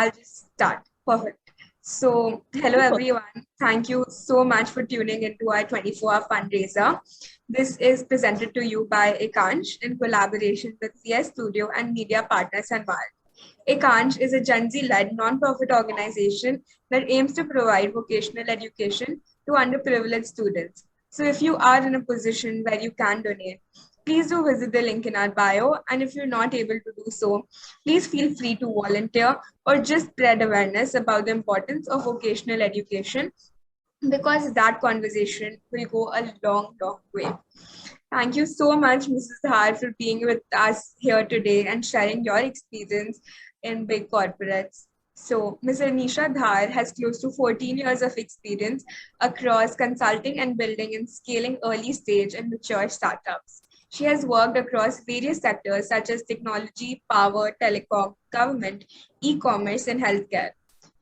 I'll just start. Perfect. So, hello Super. everyone. Thank you so much for tuning into our 24-hour fundraiser. This is presented to you by Ekansh in collaboration with CS Studio and media partner Sanwal. Ekansh is a Gen Z-led non-profit organization that aims to provide vocational education to underprivileged students. So if you are in a position where you can donate, please do visit the link in our bio. And if you're not able to do so, please feel free to volunteer or just spread awareness about the importance of vocational education because that conversation will go a long, long way. Thank you so much, Mrs. Dhar, for being with us here today and sharing your experience in big corporates. So, Ms. Anisha Dhar has close to 14 years of experience across consulting and building and scaling early stage and mature startups. She has worked across various sectors such as technology, power, telecom, government, e-commerce, and healthcare.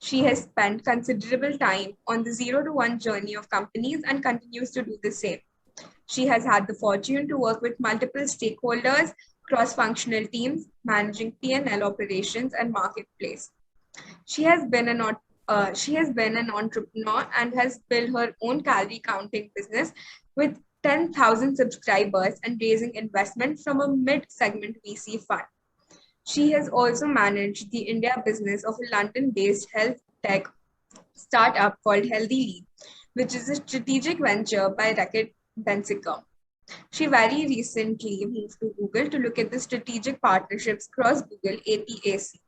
She has spent considerable time on the zero to one journey of companies and continues to do the same. She has had the fortune to work with multiple stakeholders, cross-functional teams, managing P&L operations and marketplace. She has been an entrepreneur and has built her own calorie counting business with 10,000 subscribers and raising investment from a mid-segment VC fund. She has also managed the India business of a London-based health tech startup called Healthy Lead, which is a strategic venture by Reckitt Benckiser. She very recently moved to Google to look at the strategic partnerships across Google APAC.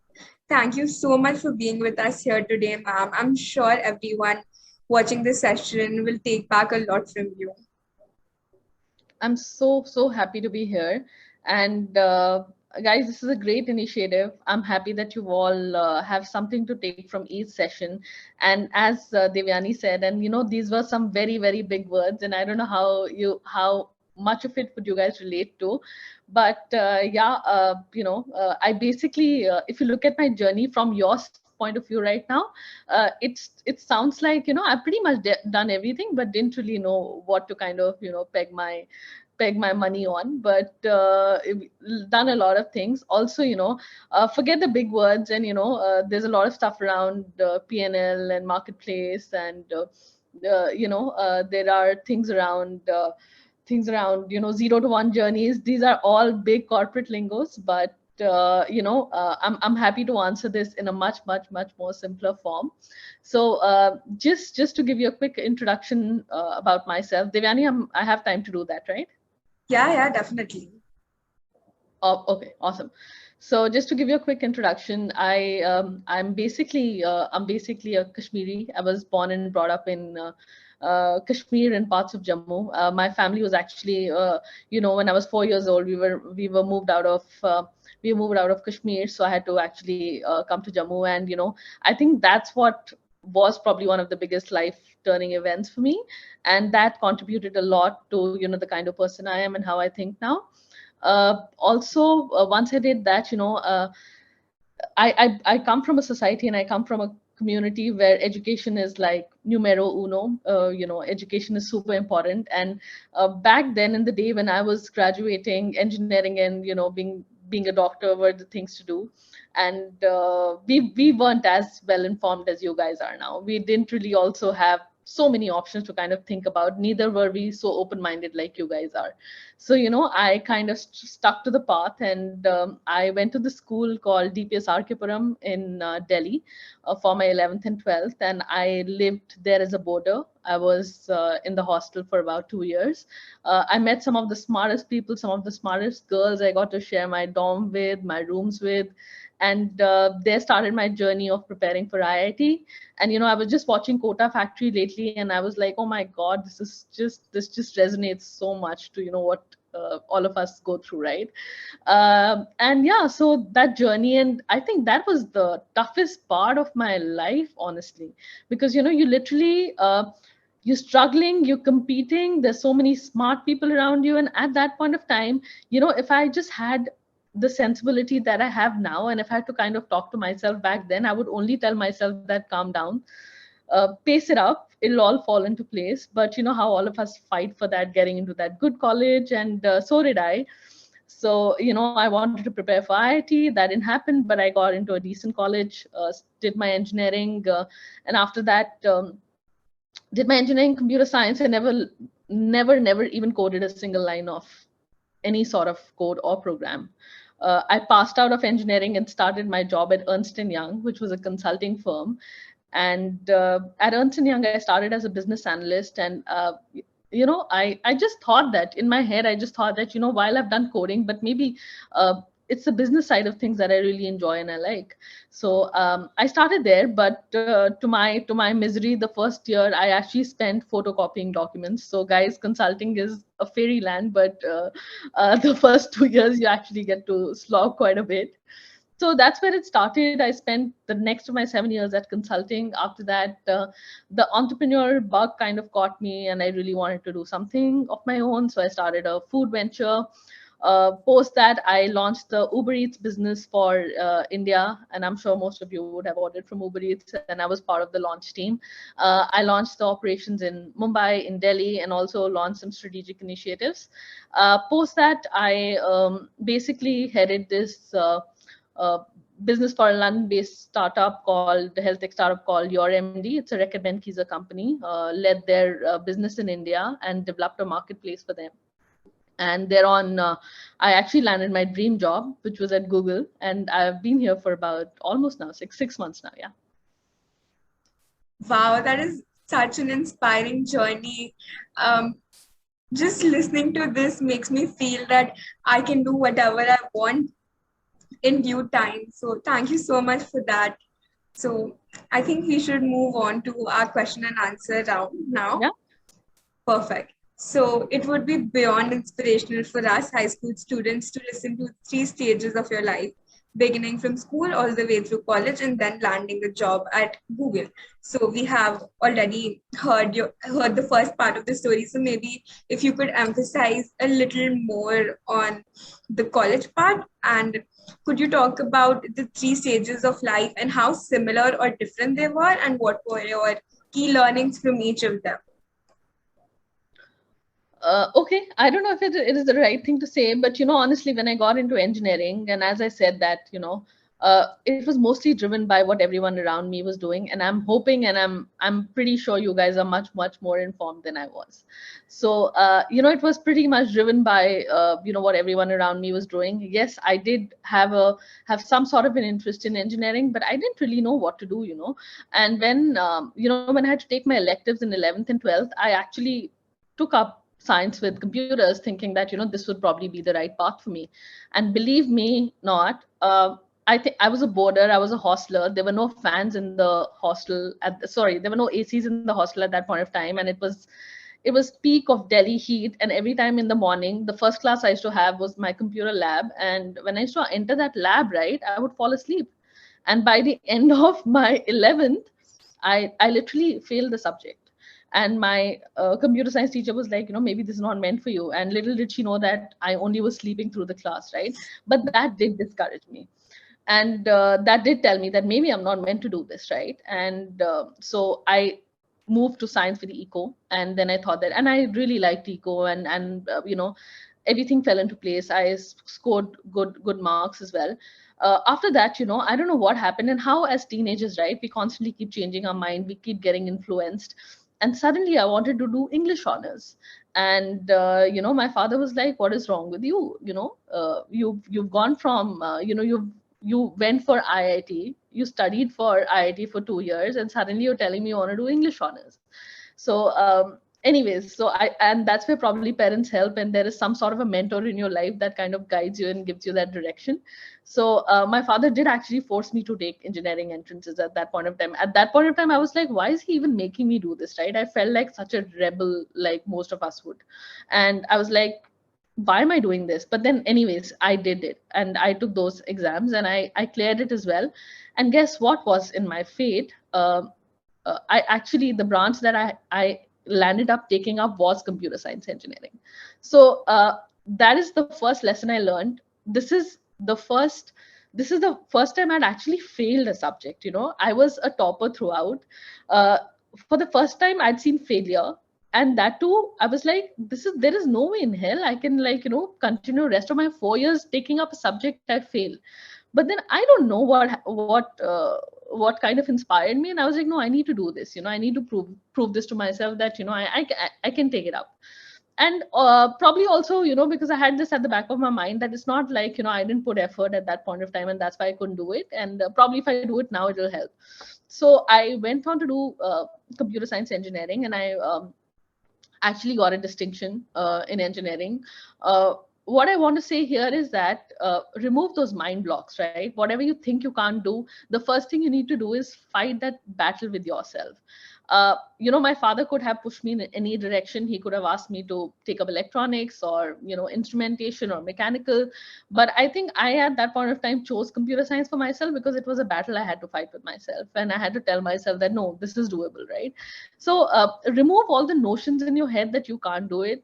Thank you so much for being with us here today, ma'am. I'm sure everyone watching this session will take back a lot from you. I'm so happy to be here. And guys, this is a great initiative. I'm happy that you all have something to take from each session. And as Devyani said, and these were some very big words, and I don't know how much of it would you guys relate to. But yeah, I basically, if you look at my journey from your point of view right now, it sounds like I pretty much done everything, but didn't really know what to kind of peg my money on, but done a lot of things. Also, forget the big words, and there's a lot of stuff around PNL and marketplace, and there are things around zero to one journeys. These are all big corporate lingos, but I'm happy to answer this in a much more simpler form. So just to give you a quick introduction about myself, Devyani, I have time to do that, right? Yeah, definitely. Oh, okay, awesome. So just to give you a quick introduction, I'm basically a Kashmiri. I was born and brought up in Kashmir and parts of Jammu. My family was actually, when I was 4 years old, we were moved out of Kashmir, so I had to actually come to Jammu, and I think that's what was probably one of the biggest life turning events for me, and that contributed a lot to the kind of person I am and how I think now. Also, once I did that, I come from a society and I come from a community where education is like numero uno. Education is super important. And back then in the day when I was graduating engineering and being a doctor were the things to do. And we weren't as well informed as you guys are now. We didn't really also have so many options to kind of think about. Neither were we so open-minded like you guys are. So I kind of stuck to the path, and I went to the school called DPS Arkepuram in Delhi for my 11th and 12th, and I lived there as a boarder. I was in the hostel for about 2 years. I met some of the smartest people, some of the smartest girls I got to share my dorm with, my rooms with, and there started my journey of preparing for IIT. And I was just watching Kota Factory lately, and I was like, oh my God, this just resonates so much to what all of us go through, right? And yeah, so that journey, and I think that was the toughest part of my life, honestly, because you literally you're struggling, you're competing, there's so many smart people around you, and at that point of time, if I just had the sensibility that I have now, and if I had to kind of talk to myself back then, I would only tell myself that calm down, pace it up, it'll all fall into place. But you know how all of us fight for that, getting into that good college, and so did I. So, I wanted to prepare for IIT. That didn't happen, but I got into a decent college, did my engineering, and after that, did my engineering computer science, and never even coded a single line of any sort of code or program. I passed out of engineering and started my job at Ernst& Young, which was a consulting firm. And at Ernst& Young, I started as a business analyst. And, I just thought that in my head, I just thought that, while I've done coding, but maybe it's the business side of things that I really enjoy and I like. So I started there, but to my misery, the first year I actually spent photocopying documents. So guys, consulting is a fairyland, but the first 2 years you actually get to slog quite a bit. So that's where it started. I spent the next of my 7 years at consulting. After that, the entrepreneur bug kind of caught me, and I really wanted to do something of my own. So I started a food venture. Post that, I launched the Uber Eats business for India, and I'm sure most of you would have ordered from Uber Eats, and I was part of the launch team. I launched the operations in Mumbai, in Delhi, and also launched some strategic initiatives. Post that, I basically headed this business for a London-based startup called the health tech startup called Your MD. It's a Reckitt Benckiser company. Led their business in India and developed a marketplace for them. And thereon, I actually landed my dream job, which was at Google, and I've been here for about almost now 6 months now. Yeah. Wow, that is such an inspiring journey. Just listening to this makes me feel that I can do whatever I want in due time. So thank you so much for that. So I think we should move on to our question and answer round now. Yeah. Perfect. So it would be beyond inspirational for us high school students to listen to 3 stages of your life, beginning from school all the way through college and then landing a job at Google. So we have already heard the first part of the story. So maybe if you could emphasize a little more on the college part, and could you talk about the 3 stages of life and how similar or different they were, and what were your key learnings from each of them? Okay, I don't know if it is the right thing to say, but honestly, when I got into engineering, and as I said that, it was mostly driven by what everyone around me was doing, and I'm hoping, and I'm pretty sure you guys are much more informed than I was. So it was pretty much driven by what everyone around me was doing. Yes, I did have some sort of an interest in engineering, but I didn't really know what to do. And when when I had to take my electives in 11th and 12th, I actually took up science with computers, thinking that this would probably be the right path for me. And believe me not, I think I was a boarder, I was a hostler. There were no fans in the hostel there were no ACs in the hostel at that point of time, and it was peak of Delhi heat. And every time in the morning, the first class I used to have was my computer lab, and when I used to enter that lab, right, I would fall asleep. And by the end of my 11th, I literally failed the subject. And my computer science teacher was like, maybe this is not meant for you. And little did she know that I only was sleeping through the class, right? But that did discourage me. And that did tell me that maybe I'm not meant to do this, right? And so I moved to science with eco. And then I thought that, and I really liked eco, and everything fell into place. I scored good marks as well. After that, I don't know what happened and how, as teenagers, right, we constantly keep changing our mind, we keep getting influenced. And suddenly I wanted to do English honors. And my father was like, what is wrong with you? You've gone from you went for IIT, you studied for IIT for 2 years, and suddenly you're telling me you want to do English honors. So anyways, and that's where probably parents help, and there is some sort of a mentor in your life that kind of guides you and gives you that direction. So my father did actually force me to take engineering entrances at that point of time. At that point of time, I was like, why is he even making me do this, right? I felt like such a rebel, like most of us would. And I was like, why am I doing this? But then anyways, I did it, and I took those exams, and I cleared it as well. And guess what was in my fate? I actually, the branch that I landed up taking up was computer science engineering. So that is the first lesson I learned. This is the first time I'd actually failed a subject. I was a topper throughout. For the first time, I'd seen failure. And that too, I was like, there is no way in hell I can, like, continue rest of my 4 years taking up a subject I fail. But then I don't know what kind of inspired me, and I was like, no, I need to do this. I need to prove this to myself that I can take it up. And probably also, because I had this at the back of my mind, that it's not like, I didn't put effort at that point of time, and that's why I couldn't do it. And probably if I do it now, it'll help. So I went on to do computer science engineering, and I actually got a distinction in engineering. What I want to say here is that remove those mind blocks, right? Whatever you think you can't do, the first thing you need to do is fight that battle with yourself. My father could have pushed me in any direction. He could have asked me to take up electronics or, instrumentation or mechanical. But I think I, at that point of time, chose computer science for myself because it was a battle I had to fight with myself. And I had to tell myself that, no, this is doable, right? So remove all the notions in your head that you can't do it.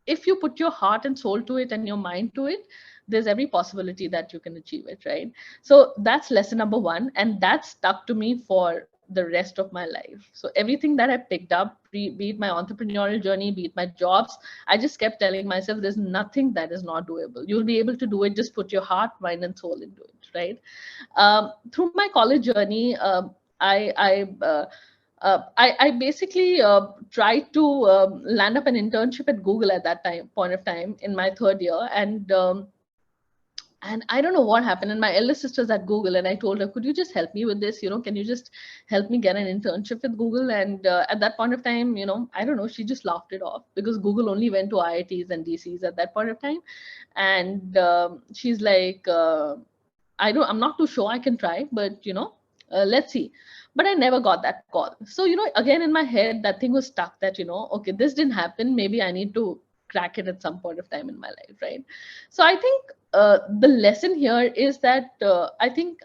If you put your heart and soul to it and your mind to it, there's every possibility that you can achieve it, right? So that's lesson number one. And that stuck to me for the rest of my life. So everything that I picked up, be it my entrepreneurial journey, be it my jobs, I just kept telling myself, there's nothing that is not doable. You'll be able to do it. Just put your heart, mind, and soul into it, right? Through my college journey, I basically tried to land up an internship at Google at that point of time in my third year, and I don't know what happened. And my elder sister's at Google, and I told her, "Could you just help me with this? Can you just help me get an internship with Google?" And at that point of time, I don't know, she just laughed it off because Google only went to IITs and DCs at that point of time, and she's like, I'm not too sure. I can try, but let's see. But I never got that call. So again in my head, that thing was stuck. That okay, this didn't happen. Maybe I need to crack it at some point of time in my life, right? So I think the lesson here is that I think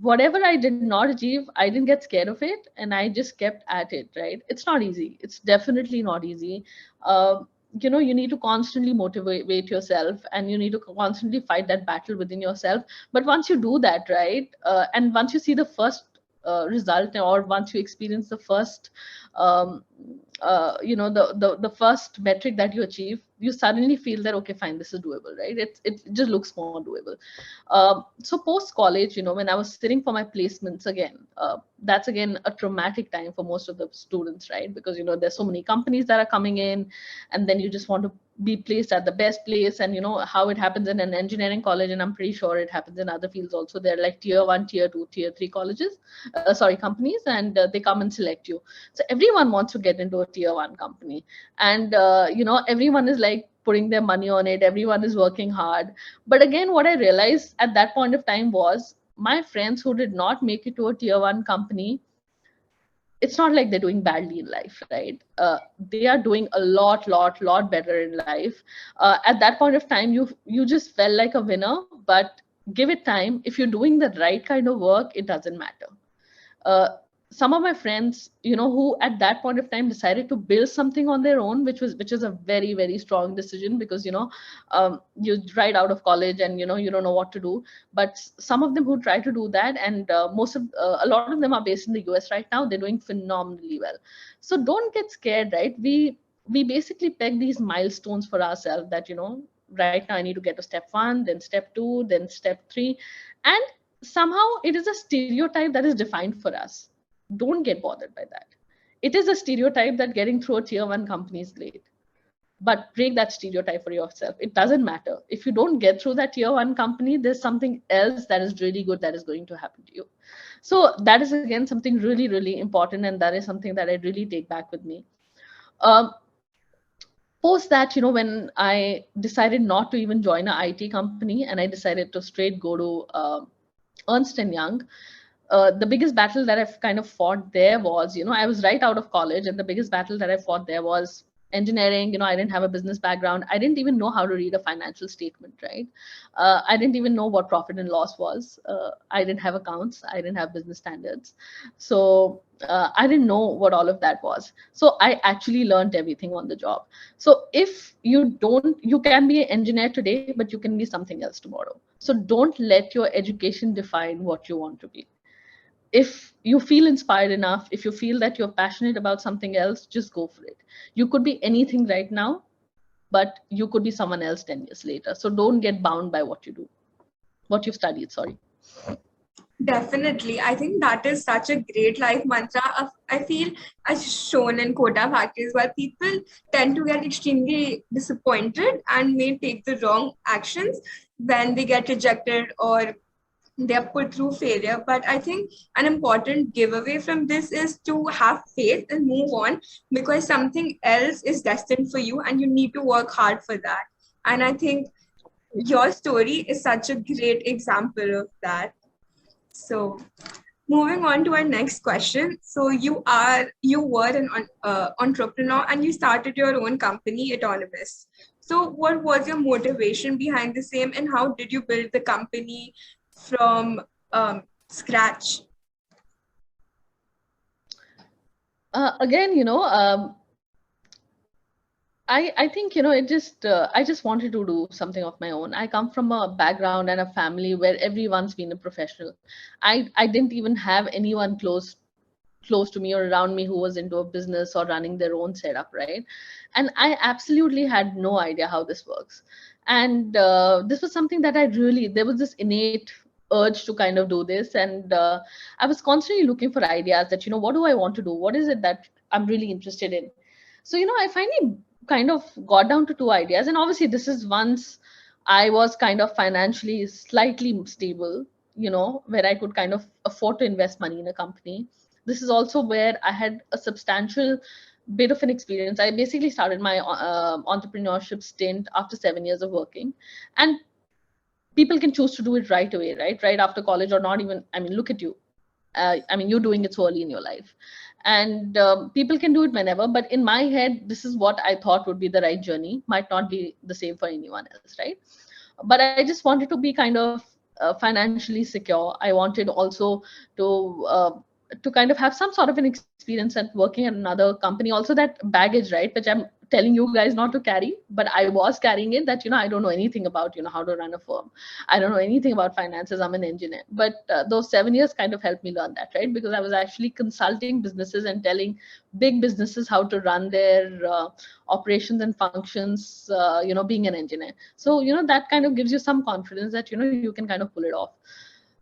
whatever I did not achieve, I didn't get scared of it, and I just kept at it, right? It's not easy. It's definitely not easy. You need to constantly motivate yourself, and you need to constantly fight that battle within yourself. But once you do that, right, and once you see the first result, or once you experience the first um, the first metric that you achieve, you suddenly feel that, okay, fine, this is doable, right? It just looks more doable. So post college, when I was sitting for my placements again, that's again a traumatic time for most of the students, right? Because there's so many companies that are coming in, and then you just want to be placed at the best place. And how it happens in an engineering college, and I'm pretty sure it happens in other fields also. They're like tier 1, tier 2, tier 3 colleges, companies, and they come and select you. So everyone wants to get into a tier 1 company, and everyone is like putting their money on it. Everyone is working hard. But again, what I realized at that point of time was, my friends who did not make it to a tier 1 company, it's not like they're doing badly in life, right? They are doing a lot better in life. At that point of time, you just felt like a winner. But give it time. If you're doing the right kind of work, it doesn't matter. uh, some of my friends, who at that point of time decided to build something on their own, which is a very, very strong decision, because you're right out of college, and you don't know what to do. But some of them who try to do that, and a lot of them are based in the US right now, they're doing phenomenally well. So don't get scared, right? We basically peg these milestones for ourselves, that right now I need to get to step 1, then step 2, then step 3. And somehow it is a stereotype that is defined for us. Don't get bothered by that. It is a stereotype that getting through a tier 1 company is great. But break that stereotype for yourself. It doesn't matter. If you don't get through that tier 1 company, there's something else that is really good that is going to happen to you. So that is again something really, really important, and that is something that I really take back with me. Um, Post that, when I decided not to even join an IT company, and I decided to straight go to Ernst & Young, the biggest battle that I've kind of fought there was, I was right out of college, and the biggest battle that I fought there was engineering. I didn't have a business background. I didn't even know how to read a financial statement, right? I didn't even know what profit and loss was. I didn't have accounts. I didn't have business standards. So I didn't know what all of that was. So I actually learned everything on the job. So if you can be an engineer today, but you can be something else tomorrow. So don't let your education define what you want to be. if you feel inspired enough, if you feel that you're passionate about something else, just go for it. You could be anything right now, but you could be someone else 10 years later. So don't get bound by what you do, what you've studied, sorry. Definitely. I think that is such a great life mantra. I feel as shown in quota factories, where people tend to get extremely disappointed and may take the wrong actions when they get rejected or they are put through failure. But I think an important giveaway from this is to have faith and move on, because something else is destined for you and you need to work hard for that. And I think your story is such a great example of that. So moving on to our next question. So you were an entrepreneur and you started your own company, Autonomous. So what was your motivation behind the same, and how did you build the company from scratch? Again, I think, I just wanted to do something of my own. I come from a background and a family where everyone's been a professional. I didn't even have anyone close to me or around me who was into a business or running their own setup, right? And I absolutely had no idea how this works. And this was something that there was this innate urge to kind of do this. And I was constantly looking for ideas that, what do I want to do? What is it that I'm really interested in? So, I finally kind of got down to two ideas. And obviously, this is once I was kind of financially slightly stable, where I could kind of afford to invest money in a company. This is also where I had a substantial bit of an experience. I basically started my entrepreneurship stint after 7 years of working. And people can choose to do it right away, right after college, or not even. I mean, look at you. You're doing it so early in your life, and people can do it whenever. But in my head, this is what I thought would be the right journey. Might not be the same for anyone else, right? But I just wanted to be kind of financially secure. I wanted also to uh, to kind of have some sort of an experience at working at another company, also that baggage, right, which I'm telling you guys not to carry, but I was carrying it, that I don't know anything about how to run a firm. I don't know anything about finances. I'm an engineer. But those 7 years kind of helped me learn that, right? Because I was actually consulting businesses and telling big businesses how to run their operations and functions, being an engineer. So, that kind of gives you some confidence that, you can kind of pull it off.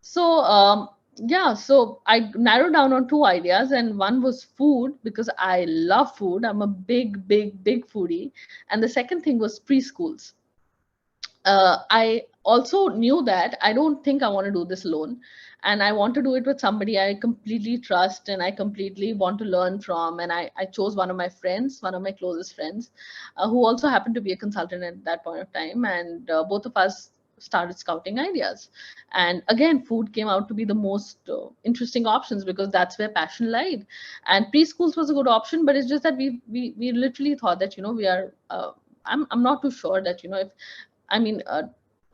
So, yeah, so I narrowed down on two ideas, and one was food, because I love food. I'm a big, big, big foodie. And the second thing was preschools. I also knew that I don't think I want to do this alone. And I want to do it with somebody I completely trust and I completely want to learn from. And I chose one of my friends, one of my closest friends, who also happened to be a consultant at that point of time. And both of us started scouting ideas. And again, food came out to be the most interesting options, because that's where passion lied. And preschools was a good option, but it's just that we literally thought that, we are. I'm not too sure that, if I mean,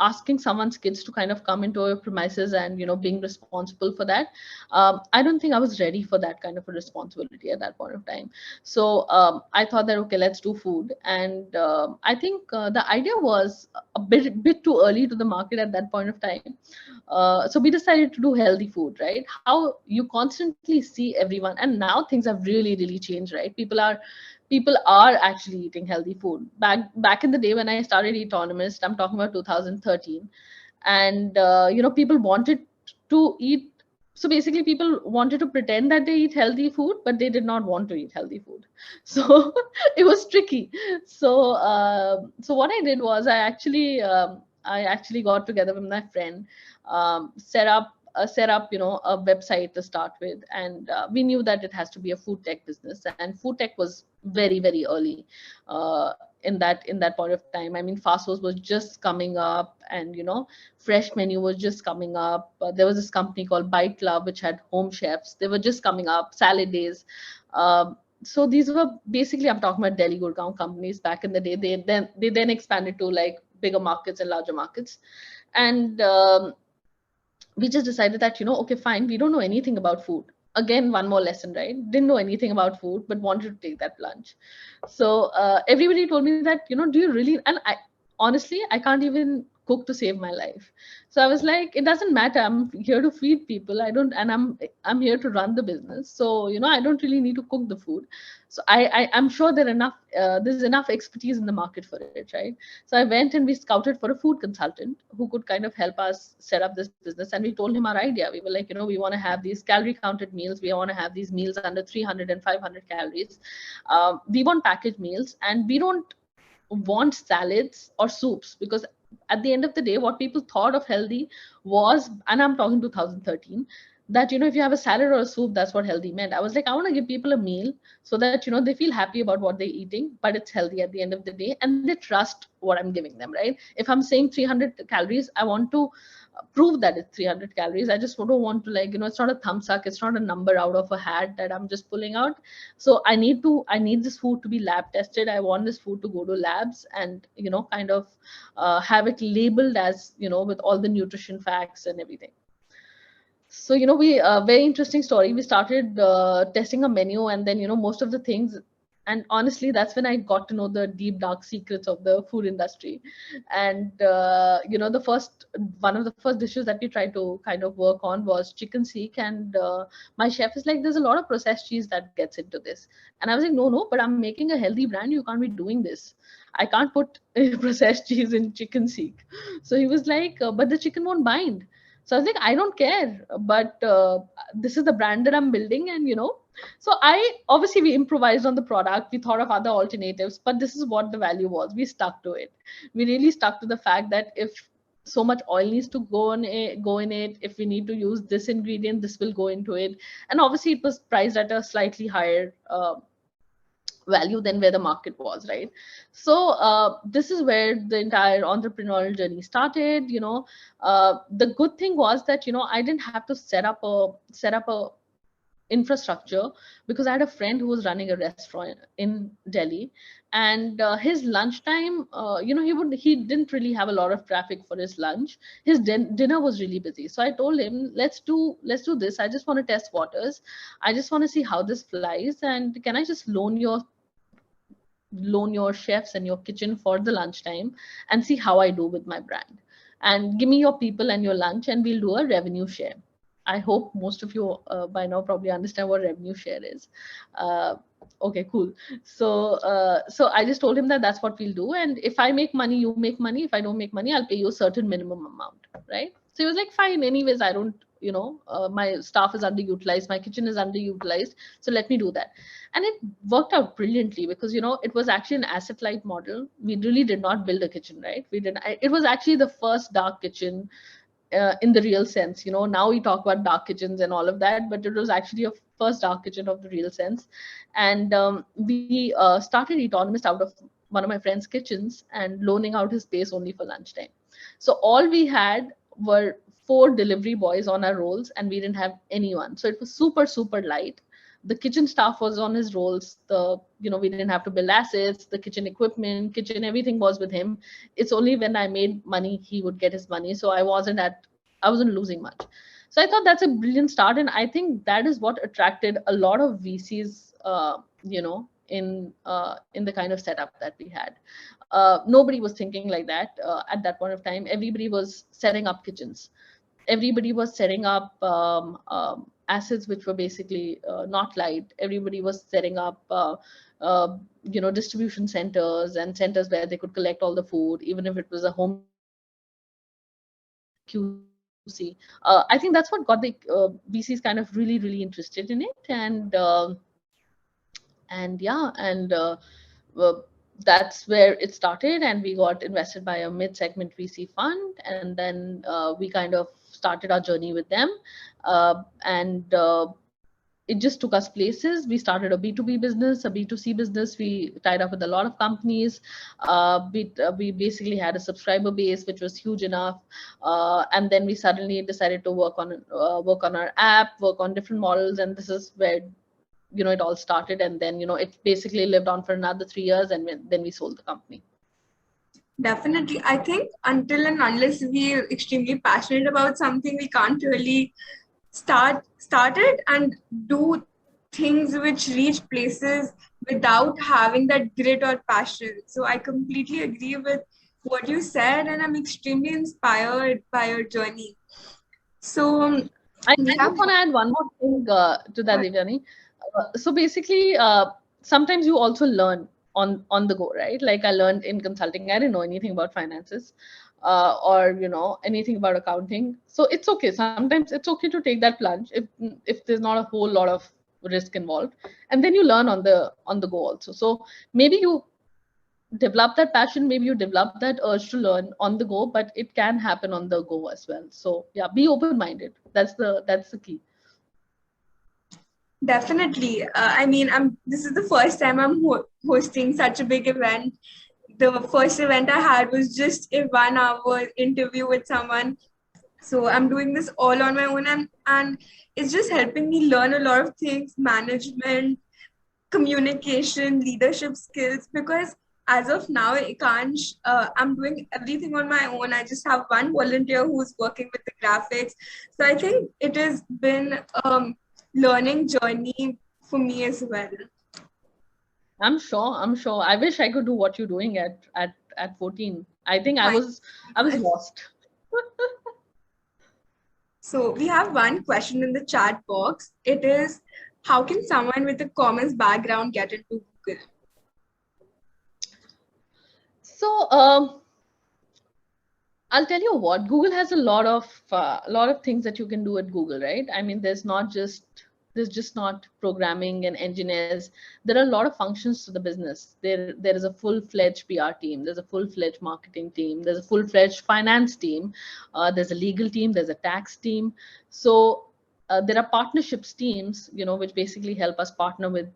asking someone's kids to kind of come into your premises and being responsible for that. I don't think I was ready for that kind of a responsibility at that point of time. So I thought that, okay, let's do food. And I think the idea was a bit too early to the market at that point of time. So we decided to do healthy food, right? How you constantly see everyone, and now things have really, really changed, right? People are actually eating healthy food. Back in the day when I started Autonomist, I'm talking about 2013, and people wanted to eat. So basically, people wanted to pretend that they eat healthy food, but they did not want to eat healthy food. So it was tricky. So what I did was I actually got together with my friend, set up a website to start with. And we knew that it has to be a food tech business, and food tech was very, very early in that point of time. I mean, Fastos was just coming up, and fresh menu was just coming up. There was this company called Bite Club which had home chefs. They were just coming up. Salad Days. So these were basically, I'm talking about Delhi Gurgaon companies back in the day. They then expanded to like bigger markets and larger markets. And we just decided that, okay, fine, we don't know anything about food. Again, one more lesson, right? Didn't know anything about food, but wanted to take that plunge. So everybody told me that, do you really? And I honestly, I can't even cook to save my life. So I was like, it doesn't matter. I'm here to feed people. I'm here to run the business. So, I don't really need to cook the food. So I'm sure there's enough expertise in the market for it, right? So I went and we scouted for a food consultant who could kind of help us set up this business. And we told him our idea. We were like, we want to have these calorie counted meals. We want to have these meals under 300 and 500 calories. We want packaged meals, and we don't want salads or soups, because at the end of the day, what people thought of healthy was, and I'm talking 2013, that if you have a salad or a soup, that's what healthy meant. I was like, I want to give people a meal so that they feel happy about what they're eating, but it's healthy at the end of the day, and they trust what I'm giving them, right? If I'm saying 300 calories, I want to prove that it's 300 calories. I just don't want to, like, it's not a thumbs up, it's not a number out of a hat that I'm just pulling out. So I need this food to be lab tested. I want this food to go to labs and kind of have it labeled as with all the nutrition facts and everything. So we very interesting story. We started testing a menu, and then most of the things, and honestly, that's when I got to know the deep dark secrets of the food industry. And one of the first dishes that we tried to kind of work on was chicken seek. And my chef is like, there's a lot of processed cheese that gets into this. And I was like, no, but I'm making a healthy brand. You can't be doing this. I can't put processed cheese in chicken seek. So he was like, but the chicken won't bind. So I was like, I don't care, but this is the brand that I'm building. And so obviously we improvised on the product. We thought of other alternatives, but this is what the value was. We stuck to it. We really stuck to the fact that if so much oil needs to go in it, if we need to use this ingredient, this will go into it. And obviously it was priced at a slightly higher value than where the market was, right? So this is where the entire entrepreneurial journey started. The good thing was that I didn't have to set up a infrastructure, because I had a friend who was running a restaurant in Delhi, and his lunchtime, he didn't really have a lot of traffic for his lunch. His dinner was really busy. So I told him, let's do this. I just want to test waters. I just want to see how this flies, and can I just loan your chefs and your kitchen for the lunchtime and see how I do with my brand, and give me your people and your lunch, and we'll do a revenue share. I hope most of you by now probably understand what revenue share is. Okay, cool. So I just told him that that's what we'll do. And if I make money, you make money. If I don't make money, I'll pay you a certain minimum amount, right? So he was like, fine, anyways, I don't, my staff is underutilized, my kitchen is underutilized, so let me do that. And it worked out brilliantly, because it was actually an asset light model. We really did not build a kitchen, right? It was actually the first dark kitchen in the real sense. Now we talk about dark kitchens and all of that, but it was actually a first dark kitchen of the real sense. And we started Eatonomist out of one of my friend's kitchens and loaning out his space only for lunchtime. So all we had were 4 delivery boys on our rolls, and we didn't have anyone. So it was super, super light. The kitchen staff was on his rolls. We didn't have to build assets, the kitchen equipment, everything was with him. It's only when I made money, he would get his money. So I wasn't losing much. So I thought that's a brilliant start. And I think that is what attracted a lot of VCs, in the kind of setup that we had. Nobody was thinking like that at that point of time. Everybody was setting up kitchens. Everybody was setting up assets which were basically not light. Everybody was setting up distribution centers and centers where they could collect all the food, even if it was a home QC. I think that's what got the VCs kind of really, really interested in it. That's where it started, and we got invested by a mid-segment VC fund, and then we kind of started our journey with them, and it just took us places. We started a B2B business, a B2C business. We tied up with a lot of companies. We basically had a subscriber base which was huge enough, and then we suddenly decided to work on our app, work on different models, and this is where it all started. And then it basically lived on for another 3 years, and then we sold the company. Definitely. I think until and unless we're extremely passionate about something, we can't really start it and do things which reach places without having that grit or passion. So I completely agree with what you said, and I'm extremely inspired by your journey. So we I have just want to add one more thing to that, what Devyani. So basically, sometimes you also learn on the go, right? Like I learned in consulting, I didn't know anything about finances, or anything about accounting. So it's okay. Sometimes it's okay to take that plunge if there's not a whole lot of risk involved, and then you learn on the go also. So maybe you develop that passion, maybe you develop that urge to learn on the go, but it can happen on the go as well. So yeah, be open minded. That's the key. definitely. I mean, this is the first time I'm hosting such a big event. The first event I had was just a 1 hour interview with someone. So I'm doing this all on my own, and it's just helping me learn a lot of things, management, communication, leadership skills, because as of now, I'm doing everything on my own. I just have one volunteer who's working with the graphics. So I think it has been learning journey for me as well. I'm sure I wish I could do what you're doing at 14. I think i Thank was i was you. lost. So we have one question in the chat box. It is, how can someone with a commerce background get into Google? So I'll tell you what, Google has a lot of things that you can do at Google, right? I mean, there's just not programming and engineers. There are a lot of functions to the business. There is a full-fledged PR team. There's a full-fledged marketing team. There's a full-fledged finance team. There's a legal team. There's a tax team. So there are partnerships teams, which basically help us partner with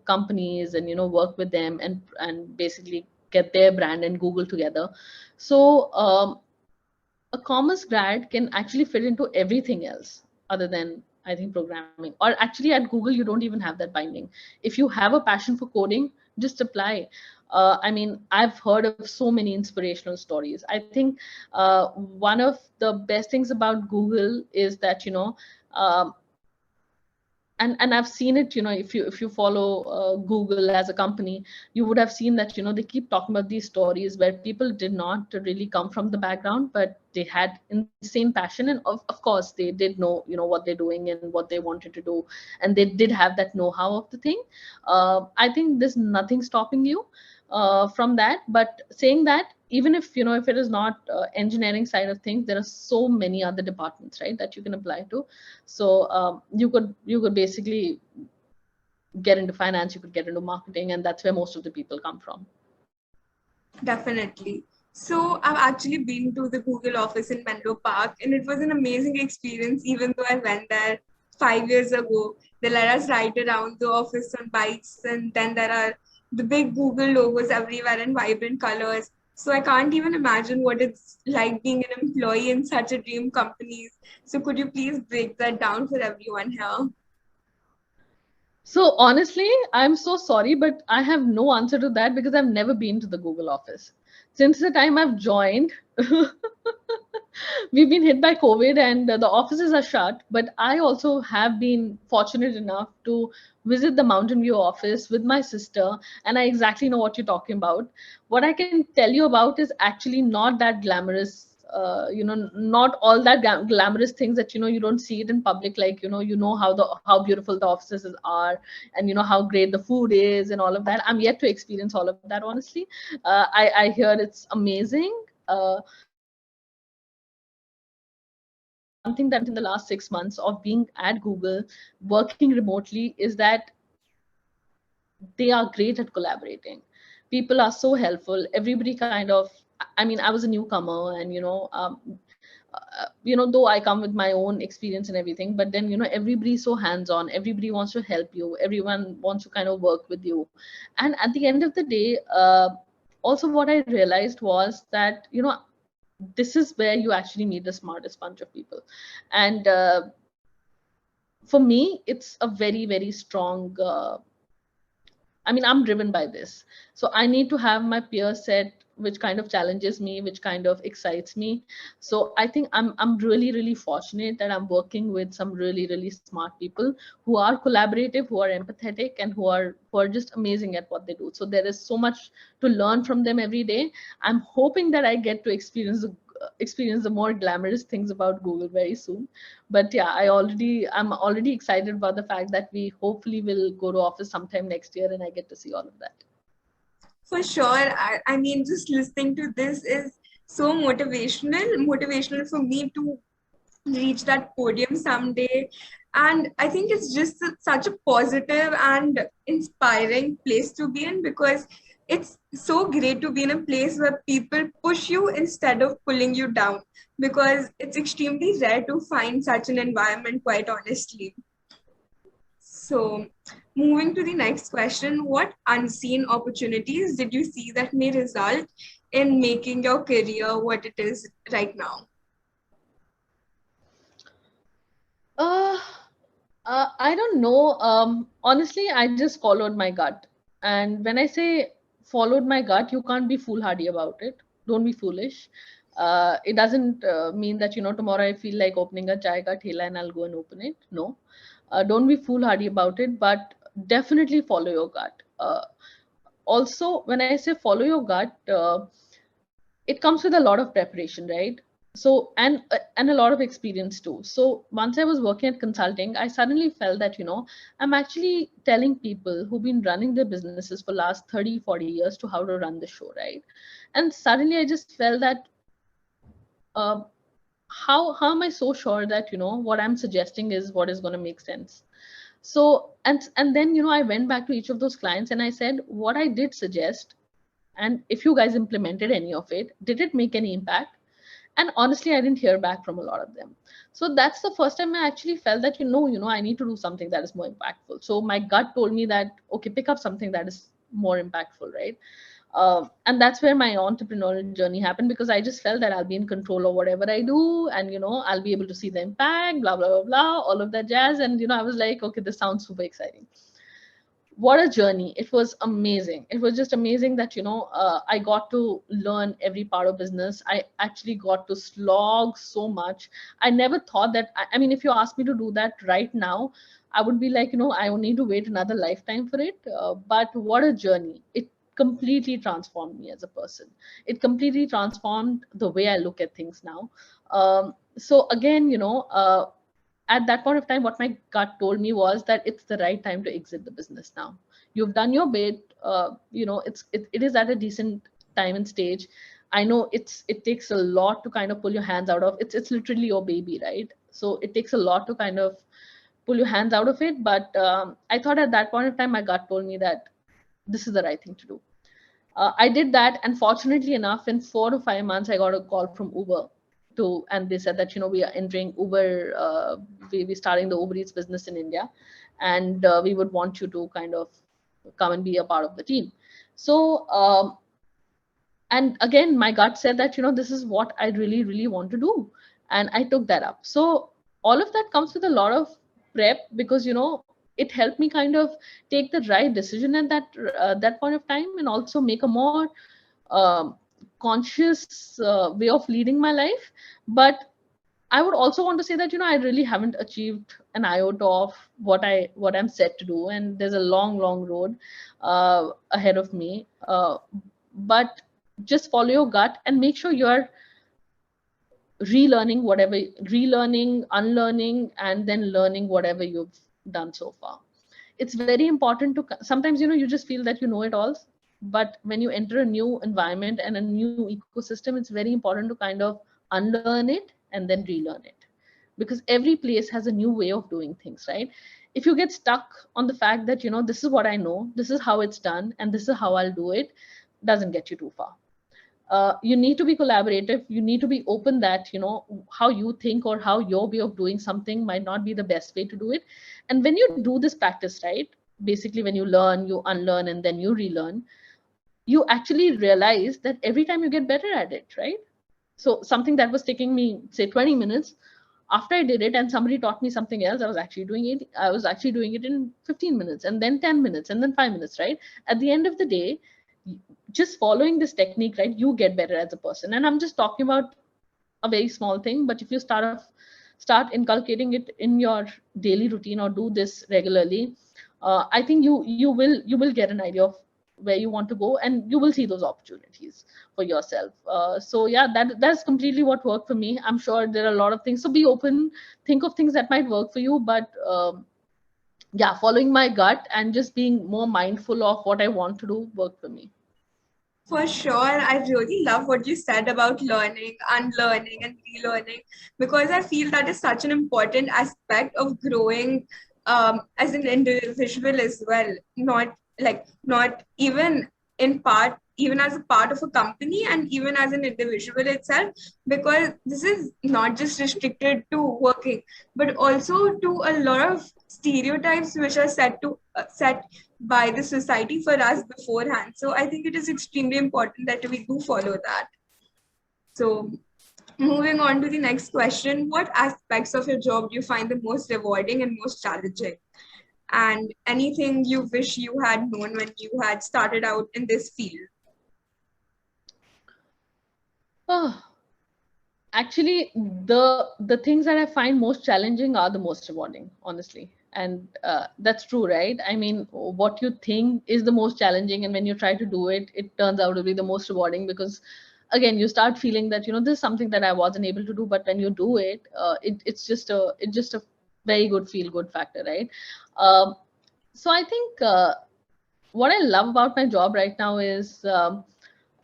companies and work with them and basically get their brand and Google together. So a commerce grad can actually fit into everything else other than, I think, programming. Or actually at Google you don't even have that binding. If you have a passion for coding, just apply. I mean, I've heard of so many inspirational stories. I think one of the best things about Google is that um, and I've seen it, if you follow Google as a company, you would have seen that they keep talking about these stories where people did not really come from the background, but they had insane passion, and of course they did know what they're doing and what they wanted to do, and they did have that know-how of the thing. I think there's nothing stopping you from that. But saying that, even if it is not engineering side of things, there are so many other departments, right, that you can apply to. So you could basically get into finance, you could get into marketing, and that's where most of the people come from. Definitely. So I've actually been to the Google office in Menlo Park, and it was an amazing experience, even though I went there 5 years ago. They let us ride around the office on bikes, and then there are the big Google logos everywhere in vibrant colors. So I can't even imagine what it's like being an employee in such a dream company. So could you please break that down for everyone here? So honestly, I'm so sorry, but I have no answer to that because I've never been to the Google office. Since the time I've joined, we've been hit by COVID and the offices are shut. But I also have been fortunate enough to visit the Mountain View office with my sister, and I exactly know what you're talking about. What I can tell you about is actually not that glamorous. Not all that glamorous things that you don't see it in public. Like how beautiful the offices are, and how great the food is and all of that. I'm yet to experience all of that, honestly. I hear it's amazing. One thing that in the last 6 months of being at Google, working remotely, is that they are great at collaborating. People are so helpful. Everybody kind of, I mean, I was a newcomer, and though I come with my own experience and everything, but then everybody's so hands-on. Everybody wants to help you. Everyone wants to kind of work with you. And at the end of the day, also what I realized was that this is where you actually meet the smartest bunch of people. And for me, it's a very, very strong I mean, I'm driven by this. So I need to have my peer set which kind of challenges me, which kind of excites me. So I think I'm really, really fortunate that I'm working with some really, really smart people who are collaborative, who are empathetic, and who are just amazing at what they do. So there is so much to learn from them every day. I'm hoping that I get to experience the more glamorous things about Google very soon. But yeah, I'm already excited about the fact that we hopefully will go to office sometime next year and I get to see all of that. For sure. I mean, just listening to this is so motivational for me to reach that podium someday. And I think it's just such a positive and inspiring place to be in, because it's so great to be in a place where people push you instead of pulling you down, because it's extremely rare to find such an environment, quite honestly. So, moving to the next question, what unseen opportunities did you see that may result in making your career what it is right now? I don't know. Honestly, I just followed my gut. And when I say followed my gut, you can't be foolhardy about it. Don't be foolish. It doesn't mean that, tomorrow I feel like opening a chai ka thela and I'll go and open it. No. Don't be foolhardy about it, but definitely follow your gut. Also, when I say follow your gut, it comes with a lot of preparation, right? So and a lot of experience too. So once I was working at consulting, I suddenly felt that I'm actually telling people who've been running their businesses for last 30-40 years to how to run the show, right? And suddenly I just felt that uh, how am I so sure that what I'm suggesting is what is going to make sense? So and then I went back to each of those clients and I said, what I did suggest, and if you guys implemented any of it, did it make any impact? And honestly, I didn't hear back from a lot of them. So that's the first time I actually felt that I need to do something that is more impactful. So my gut told me that, okay, pick up something that is more impactful, right? And that's where my entrepreneurial journey happened, because I just felt that I'll be in control of whatever I do, and I'll be able to see the impact, blah blah blah blah, all of that jazz. And I was like, okay, this sounds super exciting. What a journey. It was amazing. It was just amazing that I got to learn every part of business. I actually got to slog so much. I never thought that, I mean, if you ask me to do that right now, I would be like, I would need to wait another lifetime for it. But what a journey. It completely transformed me as a person. It completely transformed the way I look at things now. So again, at that point of time, what my gut told me was that it's the right time to exit the business now. You've done your bit. It is at a decent time and stage. I know it takes a lot to kind of pull your hands out of. It's literally your baby, right? So it takes a lot to kind of pull your hands out of it. But I thought at that point of time, my gut told me that this is the right thing to do. I did that, and fortunately enough, in 4 to 5 months, I got a call from Uber and they said that we are entering Uber, we're starting the Uber Eats business in India, and we would want you to kind of come and be a part of the team. So and again, my gut said that this is what I really, really want to do, and I took that up. So all of that comes with a lot of prep, because it helped me kind of take the right decision at that point of time, and also make a more um, conscious way of leading my life. But I would also want to say that I really haven't achieved an iota of what I'm set to do, and there's a long, long road ahead of me. But just follow your gut and make sure you're relearning, unlearning, and then learning whatever you've done so far. It's very important to sometimes you just feel that you know it all, but when you enter a new environment and a new ecosystem, it's very important to kind of unlearn it and then relearn it, because every place has a new way of doing things, right? If you get stuck on the fact that this is what I know, this is how it's done, and this is how I'll do it, doesn't get you too far. You need to be collaborative. You need to be open that how you think or how your way of doing something might not be the best way to do it. And when you do this practice, right, basically when you learn, you unlearn, and then you relearn, you actually realize that every time you get better at it, right? So something that was taking me say 20 minutes, after I did it and somebody taught me something else, I was actually doing it in 15 minutes, and then 10 minutes, and then 5 minutes, right? At the end of the day, just following this technique, right, you get better as a person. And I'm just talking about a very small thing, but if you start inculcating it in your daily routine or do this regularly, I think you will get an idea of where you want to go, and you will see those opportunities for yourself. So yeah, that's completely what worked for me. I'm sure there are a lot of things, so be open, think of things that might work for you, but yeah, following my gut and just being more mindful of what I want to do worked for me. For sure, I really love what you said about learning, unlearning, and relearning, because I feel that is such an important aspect of growing as an individual as well. Not even in part, even as a part of a company, and even as an individual itself, because this is not just restricted to working, but also to a lot of stereotypes which are set by the society for us beforehand. So I think it is extremely important that we do follow that. So moving on to the next question, what aspects of your job do you find the most rewarding and most challenging? And anything you wish you had known when you had started out in this field? Oh, actually, the things that I find most challenging are the most rewarding, honestly. And that's true, right? I mean, what you think is the most challenging, and when you try to do it, it turns out to be the most rewarding, because again, you start feeling that, this is something that I wasn't able to do, but when you do it, it's just a very good feel good factor, right? um, so I think what I love about my job right now is,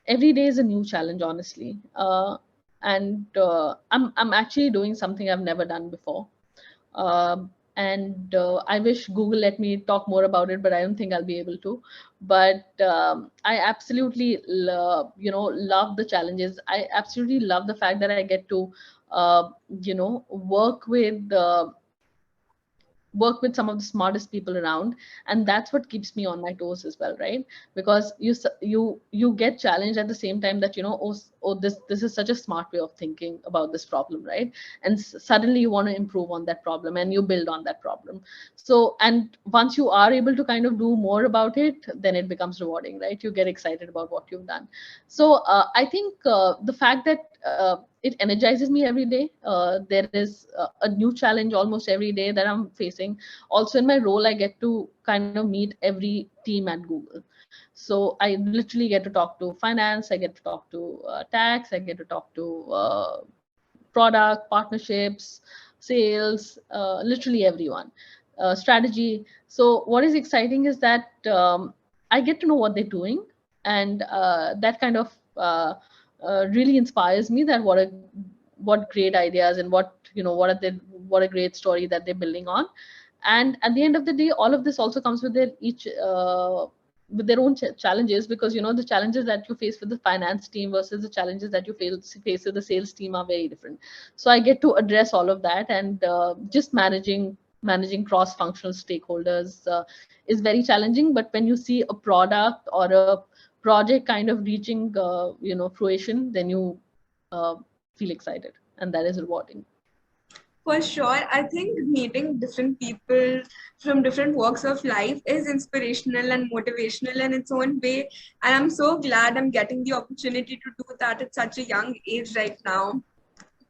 every day is a new challenge, honestly. And I'm actually doing something I've never done before. And I wish Google let me talk more about it, but I don't think I'll be able to. But I absolutely love the challenges. I absolutely love the fact that I get to work with some of the smartest people around, and that's what keeps me on my toes as well, right? Because you get challenged at the same time that, this is such a smart way of thinking about this problem, right? And suddenly you want to improve on that problem, and you build on that problem. So, and once you are able to kind of do more about it, then it becomes rewarding, right? You get excited about what you've done. So I think the fact that it energizes me every day. There is a new challenge almost every day that I'm facing. Also, in my role, I get to kind of meet every team at Google. So I literally get to talk to finance, I get to talk to tax, I get to talk to product, partnerships, sales, literally everyone, strategy. So what is exciting is that I get to know what they're doing, and that kind of really inspires me, that what great ideas, and what a great story that they're building on. And at the end of the day, all of this also comes with with their own challenges, because the challenges that you face with the finance team versus the challenges that you face with the sales team are very different. So I get to address all of that, and just managing cross functional stakeholders is very challenging. But when you see a product or a project kind of reaching fruition, then you feel excited, and that is rewarding. For sure, I think meeting different people from different walks of life is inspirational and motivational in its own way. And I'm so glad I'm getting the opportunity to do that at such a young age right now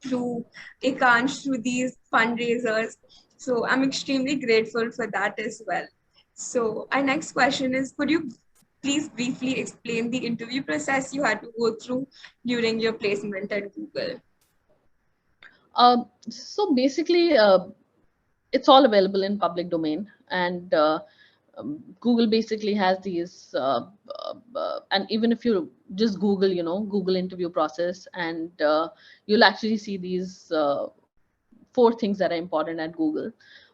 through Ekansh, through these fundraisers. So I'm extremely grateful for that as well. So our next question is, could you please briefly explain the interview process you had to go through during your placement at Google? So basically, it's all available in public domain, and Google basically has these, and even if you just Google, Google interview process, and you'll actually see these four things that are important at Google.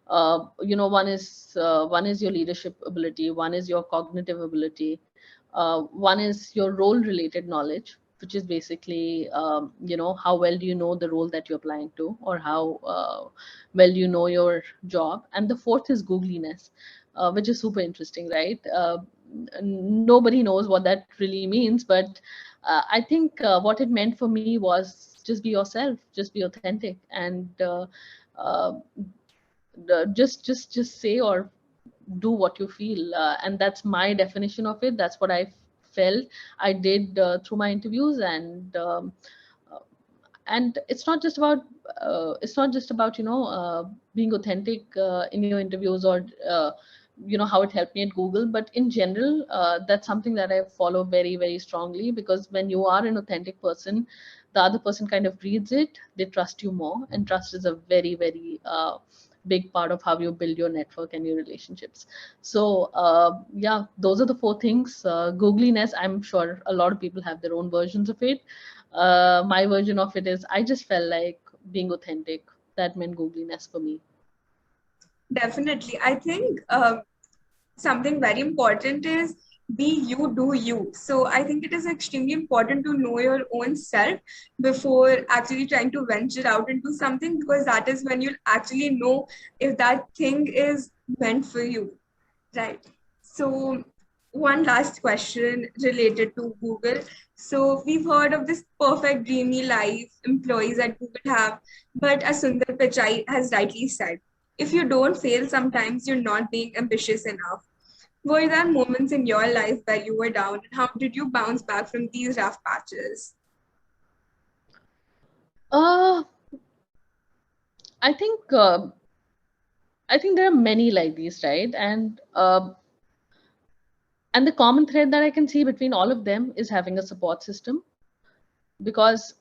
One is your leadership ability, one is your cognitive ability, one is your role related knowledge, which is basically how well do you know the role that you're applying to, or how well do you know your job. And the fourth is googliness, which is super interesting, right? Nobody knows what that really means, but I think what it meant for me was just be yourself, just be authentic, and uh, just say or do what you feel, and that's my definition of it. That's what I felt I did through my interviews. And it's not just about being authentic in your interviews, or how it helped me at Google, but in general, that's something that I follow very, very strongly, because when you are an authentic person, the other person kind of reads it, they trust you more, and trust is a very, very big part of how you build your network and your relationships. So yeah, those are the four things. Googliness, I'm sure a lot of people have their own versions of it. My version of it is, I just felt like being authentic. That meant Googliness for me. Definitely. I think something very important is be you, do you. So I think it is extremely important to know your own self before actually trying to venture out into something, because that is when you'll actually know if that thing is meant for you, right? So one last question related to Google. So we've heard of this perfect dreamy life employees at Google have, but as Sundar Pichai has rightly said, if you don't fail sometimes, you're not being ambitious enough. Were there moments in your life where you were down, and how did you bounce back from these rough patches? Uh, I think there are many like these, right? And the common thread that I can see between all of them is having a support system, because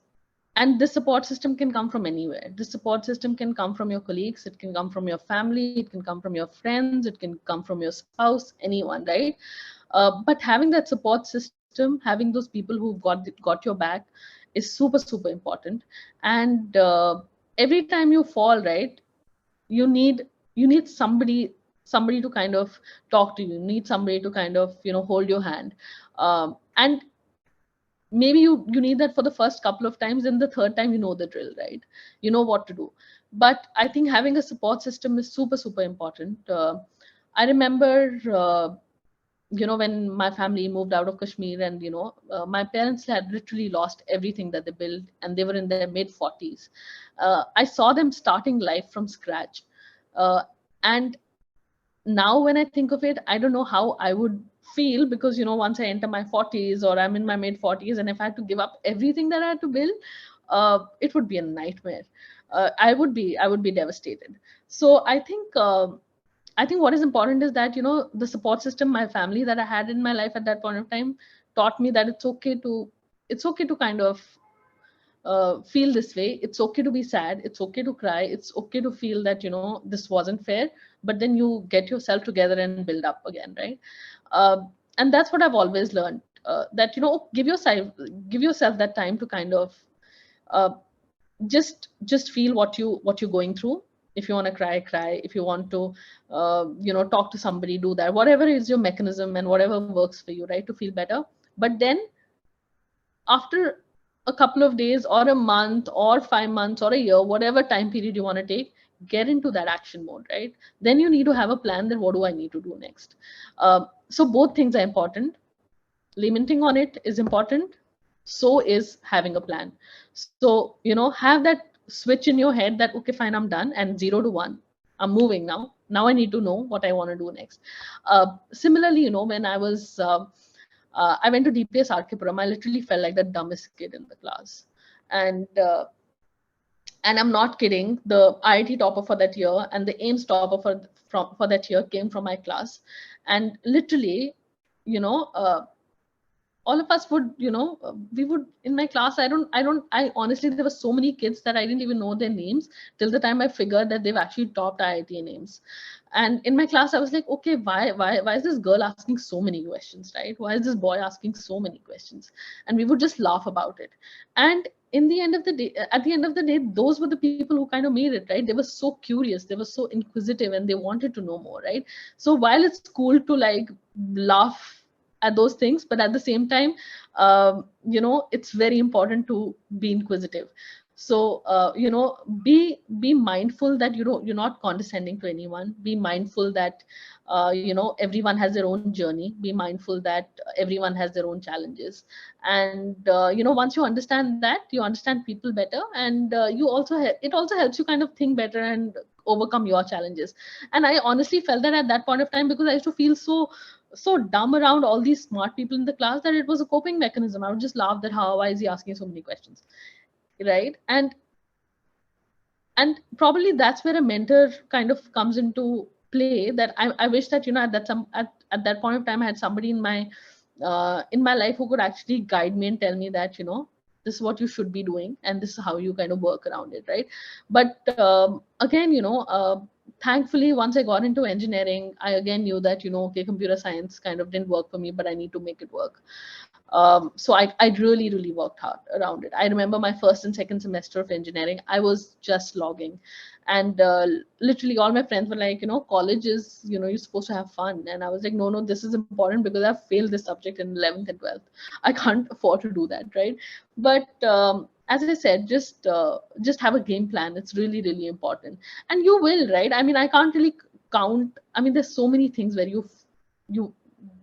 and this support system can come from anywhere. This support system can come from your colleagues, it can come from your family, it can come from your friends, it can come from your spouse, anyone, right? But having that support system, having those people who've got your back, is super, super important. And every time you fall, right, you need somebody to kind of talk to you. You need somebody to kind of hold your hand. And maybe you need that for the first couple of times, and the third time you know the drill, right? You know what to do. But I think having a support system is super, super important. I remember when my family moved out of Kashmir, and my parents had literally lost everything that they built, and they were in their mid 40s. I saw them starting life from scratch. And now when I think of it, I don't know how I would feel, because once I enter my 40s, or I'm in my mid 40s, and if I had to give up everything that I had to build, it would be a nightmare. I would be devastated. So I think what is important is that the support system, my family that I had in my life at that point of time, taught me that it's okay to kind of feel this way. It's okay to be sad, it's okay to cry, it's okay to feel that this wasn't fair, but then you get yourself together and build up again, right? And that's what I've always learned, that give yourself that time to kind of uh, just feel what you're going through. If you want to cry, if you want to talk to somebody, do that, whatever is your mechanism and whatever works for you, right, to feel better. But then after a couple of days, or a month, or 5 months, or a year, whatever time period you want to take, get into that action mode, right? Then you need to have a plan, that what do I need to do next. So both things are important. Limiting on it is important, so is having a plan. So have that switch in your head, that okay, fine, I'm done, and 0 to 1, I'm moving now. I need to know what I want to do next. Similarly, when I went to DPS Arkipuram, I literally felt like the dumbest kid in the class. And I'm not kidding, the IIT topper for that year and the AIMS topper for that year came from my class. And literally, you know, all of us would, we would, in my class, I honestly, there were so many kids that I didn't even know their names till the time I figured that they've actually topped IIT names. And in my class, I was like, okay, why is this girl asking so many questions, right? Why is this boy asking so many questions? And we would just laugh about it. And at the end of the day, those were the people who kind of made it, right? They were so curious, they were so inquisitive, and they wanted to know more, right? So while it's cool to like laugh at those things, but at the same time, it's very important to be inquisitive. So be mindful that you're not condescending to anyone. Be mindful that everyone has their own journey. Be mindful that everyone has their own challenges. And once you understand that, you understand people better, and it also helps you kind of think better and overcome your challenges. And I honestly felt that at that point of time, because I used to feel so so dumb around all these smart people in the class that it was a coping mechanism. I would just laugh that why is he asking so many questions, right? And probably that's where a mentor kind of comes into play, that I wish that, you know, at that point of time I had somebody in my life who could actually guide me and tell me that, you know, this is what you should be doing and this is how you kind of work around it, right? But again, you know, thankfully once I got into engineering, I again knew that, you know, okay, computer science kind of didn't work for me, but I need to make it work. So I really, really worked hard around it. I remember my first and second semester of engineering, I was just logging. And literally all my friends were like, you know, college is, you know, you're supposed to have fun. And I was like, no, no, this is important because I've failed this subject in 11th and 12th. I can't afford to do that, right? But as I said, just have a game plan. It's really, really important. And you will, right? I mean, I can't really count. I mean, there's so many things where you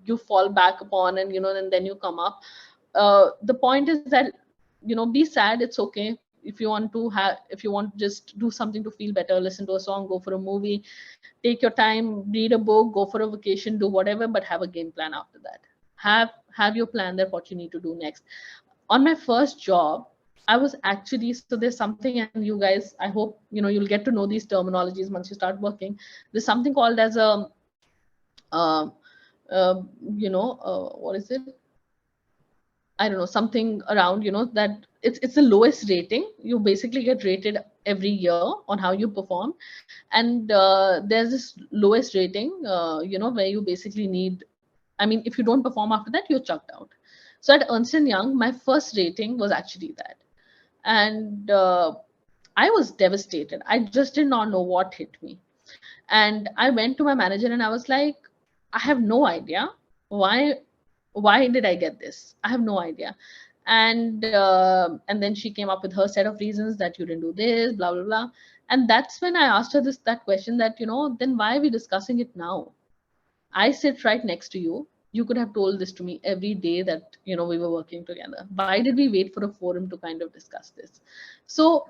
you fall back upon, and you know, and then you come up. The point is that, you know, be sad, it's okay. If you want to just do something to feel better, listen to a song, go for a movie, take your time, read a book, go for a vacation, do whatever, but have a game plan after that. Have your plan there, what you need to do next. On my first job, I was actually, so there's something, and you guys, I hope, you know, you'll get to know these terminologies once you start working. There's something called as a uh, you know, what is it? I don't know, something around, you know, that it's the lowest rating. You basically get rated every year on how you perform. And there's this lowest rating, you know, where you basically need, I mean, if you don't perform after that, you're chucked out. So at Ernst & Young, my first rating was actually that. And I was devastated. I just did not know what hit me. And I went to my manager and I was like, I have no idea why did I get this? I have no idea. And then she came up with her set of reasons that you didn't do this, blah blah blah. And that's when I asked her that question, that, you know, then why are we discussing it now? I sit right next to you. You could have told this to me every day that, you know, we were working together. Why did we wait for a forum to kind of discuss this? So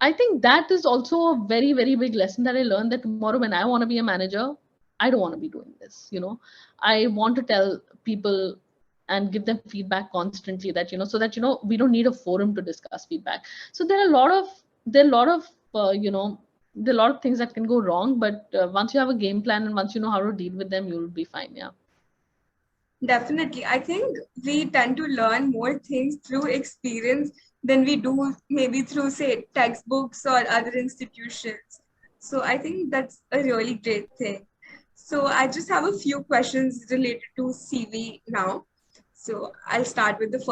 I think that is also a very, very big lesson that I learned, that tomorrow when I want to be a manager, I don't want to be doing this. You know, I want to tell people and give them feedback constantly, that, you know, so that, you know, we don't need a forum to discuss feedback. So there are a lot of, you know, there are a lot of things that can go wrong, but once you have a game plan and once you know how to deal with them, you'll be fine. Yeah. Definitely. I think we tend to learn more things through experience than we do maybe through, say, textbooks or other institutions. So I think that's a really great thing. So I just have a few questions related to CV now. So I'll start with the first.